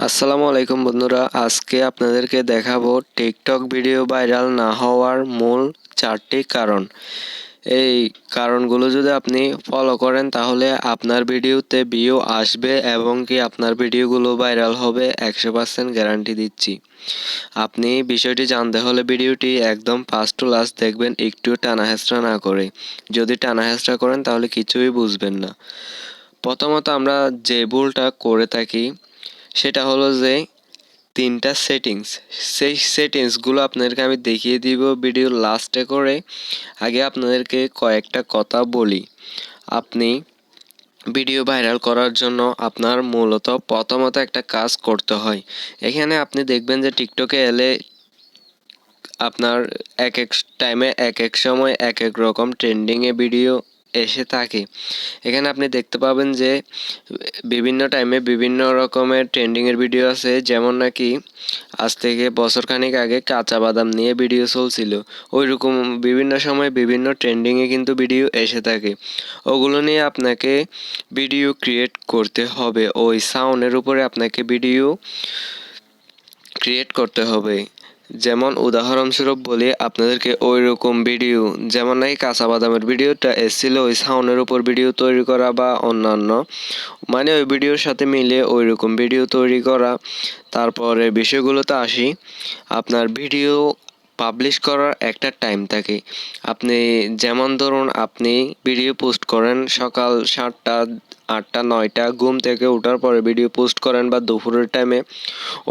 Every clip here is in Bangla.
আসসালামু আলাইকুম বন্ধুরা, আজকে আপনাদেরকে দেখাবো টিকটক ভিডিও ভাইরাল না হওয়ার মূল 4টি কারণ। এই কারণগুলো যদি আপনি ফলো করেন তাহলে আপনার ভিডিওতে ভিউ আসবে এবং কি আপনার ভিডিওগুলো ভাইরাল হবে 100% গ্যারান্টি দিচ্ছি। আপনি বিষয়টি জানতে হলে ভিডিওটি একদম ফার্স্ট টু লাস্ট দেখবেন, একটু টানা হেঁচড়া না করে। যদি টানা হেঁচড়া করেন তাহলে কিছুই বুঝবেন না। প্রথমত আমরা যে ভুলটা করে থাকি সেটা হলো যে 3টা সেটিংস, সেই সেটিংসগুলো আপনাদেরকে আমি দেখিয়ে দিব ভিডিওর লাস্টে করে। আগে আপনাদেরকে কয়েকটা কথা বলি। আপনি ভিডিও ভাইরাল করার জন্য আপনার মূলত প্রথমত একটা কাজ করতে হয়। এখানে আপনি দেখবেন যে টিকটকে এলে আপনার এক এক টাইমে এক এক সময় এক এক রকম ট্রেন্ডিংয়ে ভিডিও এসে থাকে। এখানে আপনি দেখতে পাবেন যে বিভিন্ন টাইমে বিভিন্ন রকমের ট্রেন্ডিংয়ের ভিডিও আছে, যেমন নাকি আজ থেকে বছরখানেক আগে কাঁচা বাদাম নিয়ে ভিডিও চলছিল। ওইরকম বিভিন্ন সময় বিভিন্ন ট্রেন্ডিংয়ে কিন্তু ভিডিও এসে থাকে। ওগুলো নিয়ে আপনাকে ভিডিও ক্রিয়েট করতে হবে, ওই সাউন্ডের উপরে আপনাকে ভিডিও ক্রিয়েট করতে হবে। যেমন উদাহরণস্বরূপ বলি আপনাদেরকে, ওই রকম ভিডিও যেমন নাকি কাঁচা বাদামের ভিডিওটা এসেছিল ওই সাউন্ডের উপর ভিডিও তৈরি করা বা অন্যান্য, মানে ওই ভিডিওর সাথে মিলে ওই রকম ভিডিও তৈরি করা। তারপরে বিষয়গুলোতে আসি, আপনার ভিডিও পাবলিশ করার একটা টাইম থাকে। আপনি যেমন ধরুন আপনি ভিডিও পোস্ট করেন সকাল 7টা 8টা 9টা ঘুম থেকে ওঠার পরে ভিডিও পোস্ট করেন, বা দুপুরের টাইমে,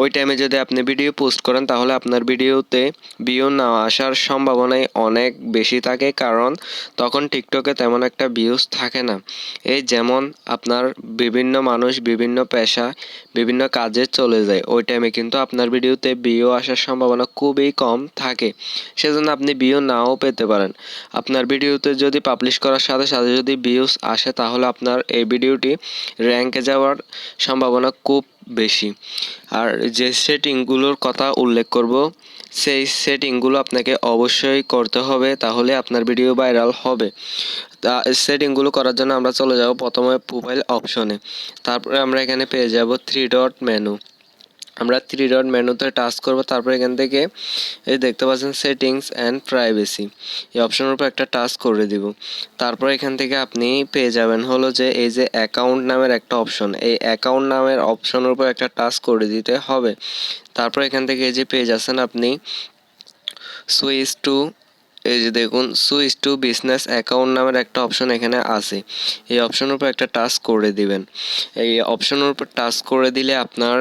ওই টাইমে যদি আপনি ভিডিও পোস্ট করেন তাহলে আপনার ভিডিওতে ভিউ না আসার সম্ভাবনাই অনেক বেশি থাকে, কারণ তখন টিকটকে তেমন একটা ভিউজ থাকে না। এই যেমন আপনার বিভিন্ন মানুষ বিভিন্ন পেশা বিভিন্ন কাজে চলে যায়, ওই টাইমে কিন্তু আপনার ভিডিওতে ভিউ আসার সম্ভাবনা খুবই কম থাকে। সেজন্য আপনি ভিউ নাও পেতে পারেন। আপনার ভিডিওতে যদি পাবলিশ করার সাথে সাথে যদি ভিউজ আসে তাহলে আপনার এই ভিডিওটি র্যাঙ্কে যাওয়ার সম্ভাবনা খুব বেশি। আর যে সেটিংগুলোর কথা উল্লেখ করব সেই সেটিংগুলো আপনাকে অবশ্যই করতে হবে, তাহলে আপনার ভিডিও ভাইরাল হবে। তা সেটিংগুলো করার জন্য আমরা চলে যাব প্রথমে প্রোফাইল অপশনে। তারপরে আমরা এখানে পেয়ে যাব 3 ডট মেনু। আমরা 3 ডট মেনুতে টাচ করব। তারপর এখান থেকে এই দেখতে পাচ্ছেন সেটিংস অ্যান্ড প্রাইভেসি, এই অপশনের উপর একটা টাচ করে দিব। তারপর এখান থেকে আপনি পেয়ে যাবেন হলো যে এই যে অ্যাকাউন্ট নামের একটা অপশন, এই অ্যাকাউন্ট নামের অপশনের উপর একটা টাচ করে দিতে হবে। তারপর এখান থেকে এই যে পেয়ে যাচ্ছেন আপনি সুইচ টু, এই যে দেখুন সুইচ টু বিজনেস অ্যাকাউন্ট নামের একটা অপশন এখানে আছে। এই অপশনের উপর একটা টাচ করে দিবেন। এই অপশনের উপর টাচ করে দিলে আপনার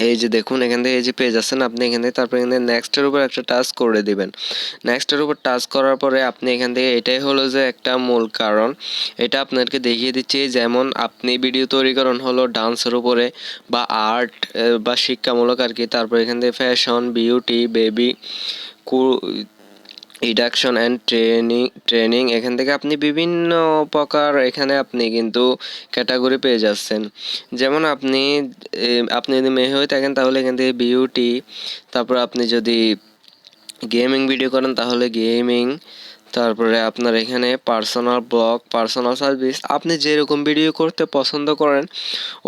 এই যে দেখুন এখান থেকে এই যে পেয়ে যাচ্ছেন আপনি এখান থেকে, তারপরে এখান থেকে নেক্সটের উপর একটা টাচ করে দিবেন। নেক্সটের উপর টাচ করার পরে আপনি এখান থেকে, এটাই হলো যে একটা মূল কারণ, এটা আপনাদেরকে দেখিয়ে দিচ্ছি। যেমন আপনি ভিডিও তৈরি করেন হলো ডান্সের উপরে বা আর্ট বা শিক্ষামূলক আর কি, তারপর এখান থেকে fashion, beauty, baby, education and training এখান থেকে আপনি বিভিন্ন প্রকার এখানে আপনি কিন্তু ক্যাটাগরি পেয়ে যাচ্ছেন। যেমন আপনি যদি মেয়ে হয়ে থাকেন তাহলে এখান থেকে বিউটি, তারপর আপনি যদি গেমিং ভিডিও করেন তাহলে গেমিং, তারপরে আপনার এখানে পার্সোনাল ব্লগ, পার্সোনাল সার্ভিস, আপনি যেরকম ভিডিও করতে পছন্দ করেন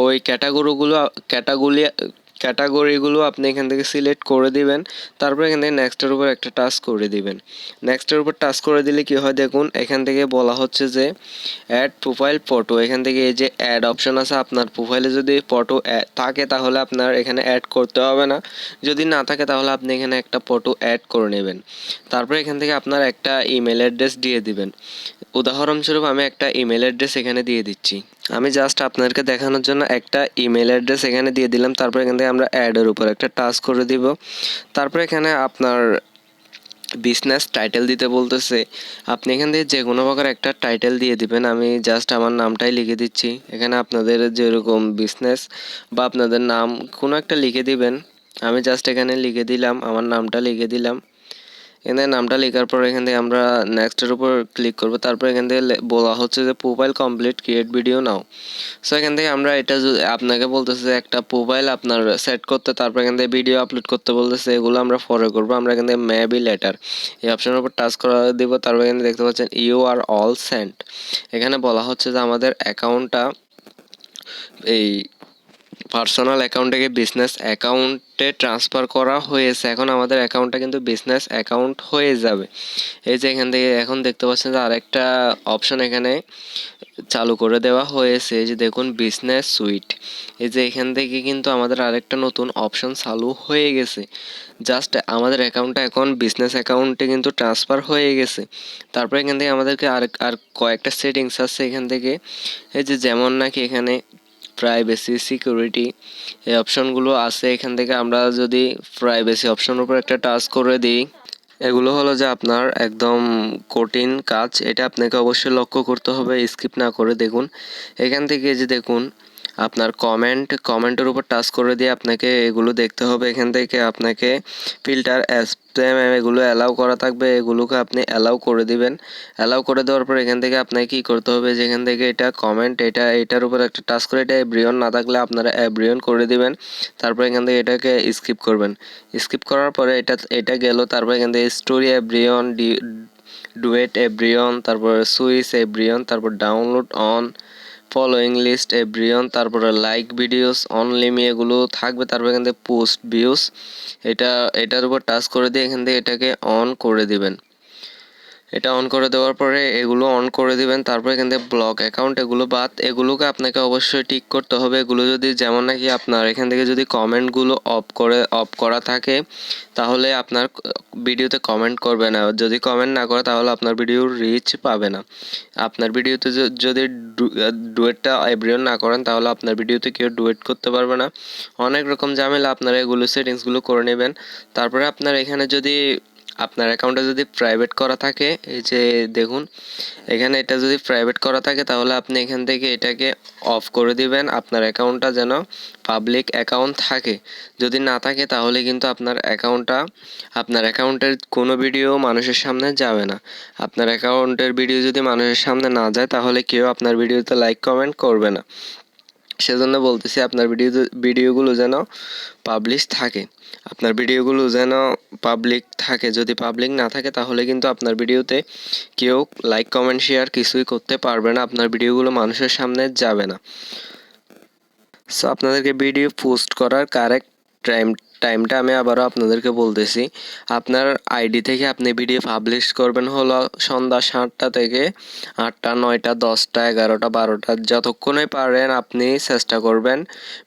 ওই ক্যাটাগরিগুলো আপনি এখান থেকে সিলেক্ট করে দিবেন। তারপর এখান থেকে নেক্সটের উপর একটা টাচ করে দিবেন। নেক্সটের উপর টাচ করে দিলে কি হয় দেখুন, এখান থেকে বলা হচ্ছে যে অ্যাড প্রোফাইল ফটো। এখান থেকে এই যে অ্যাড অপশন আছে, আপনার প্রোফাইলে যদি ফটো থাকে তাহলে আপনার এখানে অ্যাড করতে হবে না, যদি না থাকে তাহলে আপনি এখানে একটা ফটো অ্যাড করে নেবেন। তারপর এখান থেকে আপনার একটা ইমেল অ্যাড্রেস দিয়ে দিবেন। উদাহরণস্বরূপ আমি একটা ইমেল অ্যাড্রেস এখানে দিয়ে দিচ্ছি। আমি জাস্ট আপনাদেরকে দেখানোর জন্য একটা ইমেল অ্যাড্রেস এখানে দিয়ে দিলাম। তারপর এখান থেকে আমরা অ্যাডের উপর একটা টাচ করে দিব। তারপর এখানে আপনার বিজনেস টাইটেল দিতে বলতেছে, আপনি এখান থেকে যে কোনো প্রকার একটা টাইটেল দিয়ে দিবেন। আমি জাস্ট আমার নামটাই লিখে দিচ্ছি। এখানে আপনাদের যেরকম বিজনেস বা আপনাদের নাম কোনো একটা লিখে দিবেন। আমি জাস্ট এখানে লিখে দিলাম, আমার নামটা লিখে দিলাম। এখানে নামটা লেখার পর এখান থেকে আমরা নেক্সটের উপর ক্লিক করব। তারপর এখান থেকে বলা হচ্ছে যে প্রোফাইল কমপ্লিট, ক্রিয়েট ভিডিও নাও। সো এখান থেকে আমরা এটা আপনাকে বলতেছে যে একটা প্রোফাইল আপনার সেট করতে, তারপর এখান থেকে ভিডিও আপলোড করতে বলতেছে, এগুলো আমরা পরে করবো। আমরা এখান থেকে মেবি লেটার এই অপশনের উপর টাচ করে দিব। তারপর এখানে দেখতে পাচ্ছেন ইউ আর অল সেন্ট। এখানে বলা হচ্ছে যে আমাদের অ্যাকাউন্টটা এই পার্সোনাল অ্যাকাউন্ট থেকে বিজনেস অ্যাকাউন্টে ট্রান্সফার করা হয়েছে। এখন আমাদের অ্যাকাউন্টটা কিন্তু বিজনেস অ্যাকাউন্ট হয়ে যাবে। এই যে এখান থেকে এখন দেখতে পাচ্ছেন যে আরেকটা অপশন এখানে চালু করে দেওয়া হয়েছে। এই যে দেখুন বিজনেস সুইট, এই যে এখান থেকে কিন্তু আমাদের আরেকটা নতুন অপশন চালু হয়ে গেছে। জাস্ট আমাদের অ্যাকাউন্টটা এখন বিজনেস অ্যাকাউন্টে কিন্তু ট্রান্সফার হয়ে গেছে। তারপরে এখান থেকে আমাদেরকে আর কয়েকটা সেটিংস আছে এখান থেকে। এই যে যেমন নাকি এখানে প্রাইভেসি, সিকিউরিটি, এই অপশনগুলো আছে। এখান থেকে আমরা যদি প্রাইভেসি অপশনের উপর একটা টাচ করে দিই, এগুলো হলো যে আপনার একদম কঠিন কাজ, এটা আপনাকে অবশ্যই লক্ষ্য করতে হবে, স্কিপ না করে দেখুন। এখান থেকে যে দেখুন আপনার কমেন্টের উপর টাচ করে দিয়ে আপনাকে এগুলো দেখতে হবে। এখান থেকে আপনাকে ফিল্টার, স্প্যাম এগুলো অ্যালাউ করা থাকবে, এগুলোকে আপনি অ্যালাউ করে দিবেন। অ্যালাউ করে দেওয়ার পর এখান থেকে আপনাকে কী করতে হবে, যেখান থেকে এটা কমেন্ট, এটার উপর একটা টাচ করে এটা এভরিওয়ান না থাকলে আপনারা এভরিওয়ান করে দিবেন। তারপর এখান থেকে এটাকে স্কিপ করবেন। স্কিপ করার পরে এটা গেল। তারপর এখান থেকে স্টোরি এভরিওয়ান, ডুয়েট এভরিওয়ান, তারপর সুইচ এভরিওয়ান, তারপর download on, following list everyone, তারপরে লাইক ভিডিওস অনলি মি এগুলো থাকবে। তারপর এখান থেকে পোস্ট ভিউস, এটার উপর টাচ করে দিয়ে এখান থেকে এটাকে অন করে দিবেন। এটা অন করে দেওয়ার পরে এগুলো অন করে দিবেন। তারপর এখান থেকে ব্লক অ্যাকাউন্ট এগুলোকে আপনাকে অবশ্যই টিক করতে হবে। এগুলো যদি যেমন নাকি আপনার এখান থেকে যদি কমেন্টগুলো অফ করা থাকে তাহলে আপনার ভিডিওতে কমেন্ট করবে না। যদি কমেন্ট না করে তাহলে আপনার ভিডিওর রিচ পাবে না। আপনার ভিডিওতে যদি ডুয়েটটা এভরিওয়ান না করেন তাহলে আপনার ভিডিওতে কেউ ডুয়েট করতে পারবে না। অনেক রকম ঝামেলা, আপনারা এগুলো সেটিংসগুলো করে নেবেন। তারপরে আপনার এখানে যদি আপনার অ্যাকাউন্টে যদি প্রাইভেট করা থাকে, এই যে দেখুন এখানে এটা যদি প্রাইভেট করা থাকে তাহলে আপনি এখান থেকে এটাকে অফ করে দিবেন, আপনার অ্যাকাউন্টটা যেন পাবলিক অ্যাকাউন্ট থাকে। যদি না থাকে তাহলে কিন্তু আপনার অ্যাকাউন্টের কোনো ভিডিও মানুষের সামনে যাবে না। আপনার অ্যাকাউন্টের ভিডিও যদি মানুষের সামনে না যায় তাহলে কেউ আপনার ভিডিওতে লাইক কমেন্ট করবে না। সেজন্য বলতেছি আপনার ভিডিওগুলো যেন পাবলিশ থাকে, আপনার ভিডিওগুলো যেন পাবলিক থাকে। যদি পাবলিক না থাকে তাহলে কিন্তু আপনার ভিডিওতে কেউ লাইক কমেন্ট শেয়ার কিছুই করতে পারবে না, আপনার ভিডিওগুলো মানুষের সামনে যাবে না। সো আপনাদেরকে ভিডিও পোস্ট করার কারেক্ট টাইমটা আমি আবারও আপনাদেরকে বলতেছি। আপনার আইডি থেকে আপনি ভিডিও পাবলিশ করবেন হলো সন্ধ্যা 7টা থেকে 8টা, 9টা, 10টা, 11টা, 12টা, যতক্ষণে পারেন আপনি চেষ্টা করবেন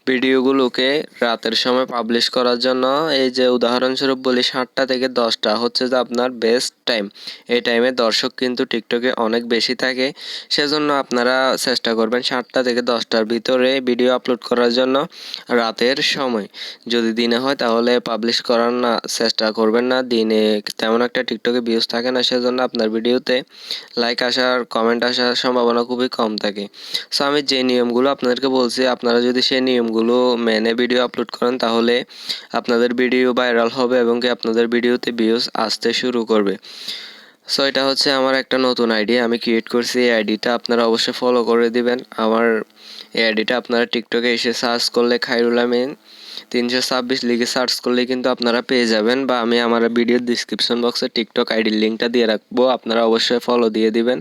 ভিডিওগুলোকে রাতের সময় পাবলিশ করার জন্য। এই যে উদাহরণস্বরূপ বলি 7টা থেকে 10টা হচ্ছে যে আপনার বেস্ট টাইম। এই টাইমে দর্শক কিন্তু টিকটকে অনেক বেশি থাকে, সেজন্য আপনারা চেষ্টা করবেন 7টা থেকে 10টার ভিতরে ভিডিও আপলোড করার জন্য রাতের সময়। যদি দিনে হয় তাহলে পাবলিশ করার চেষ্টা করবেন না, দিনে তেমন একটা টিকটকে ভিউজ থাকে না, সেজন্য আপনার ভিডিওতে লাইক আসার, কমেন্ট আসার সম্ভাবনা খুবই কম থাকে। সো আমি যে নিয়মগুলো আপনাদেরকে বলছি আপনারা যদি সেই নিয়মগুলো মেনে ভিডিও আপলোড করেন তাহলে আপনাদের ভিডিও ভাইরাল হবে এবং কি আপনাদের ভিডিওতে ভিউজ আসতে শুরু করবে। সো এটা হচ্ছে আমার একটা নতুন আইডি আমি ক্রিয়েট করছি। এই আইডিটা আপনারা অবশ্যই ফলো করে দিবেন। আমার এই আইডিটা আপনারা টিকটকে এসে সার্চ করলে খায়রুলামিন 326 লিখে সার্চ করলে কিন্তু আপনারা পেয়ে যাবেন, বা আমি আমার ভিডিওর ডিসক্রিপশন বক্সে টিকটক আইডির লিঙ্কটা দিয়ে রাখবো, আপনারা অবশ্যই ফলো দিয়ে দিবেন।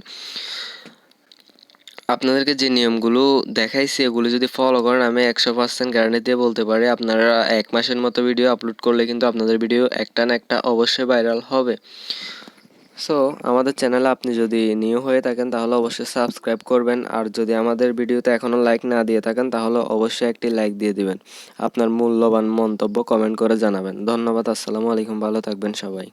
আপনাদেরকে যে নিয়মগুলো দেখাইছি এগুলো যদি ফলো করেন আমি 100% গ্যারান্টি দিয়ে বলতে পারি আপনারা 1 মাসের মতো ভিডিও আপলোড করলে কিন্তু আপনাদের ভিডিও একটা না একটা অবশ্যই ভাইরাল হবে। সো আমাদের চ্যানেলে আপনি যদি নিউ হয়ে থাকেন তাহলে অবশ্যই সাবস্ক্রাইব করবেন, আর যদি আমাদের ভিডিওতে এখনও লাইক না দিয়ে থাকেন তাহলে অবশ্যই একটি লাইক দিয়ে দিবেন। আপনার মূল্যবান মন্তব্য কমেন্ট করে জানাবেন। ধন্যবাদ। আসসালামু আলাইকুম। ভালো থাকবেন সবাই।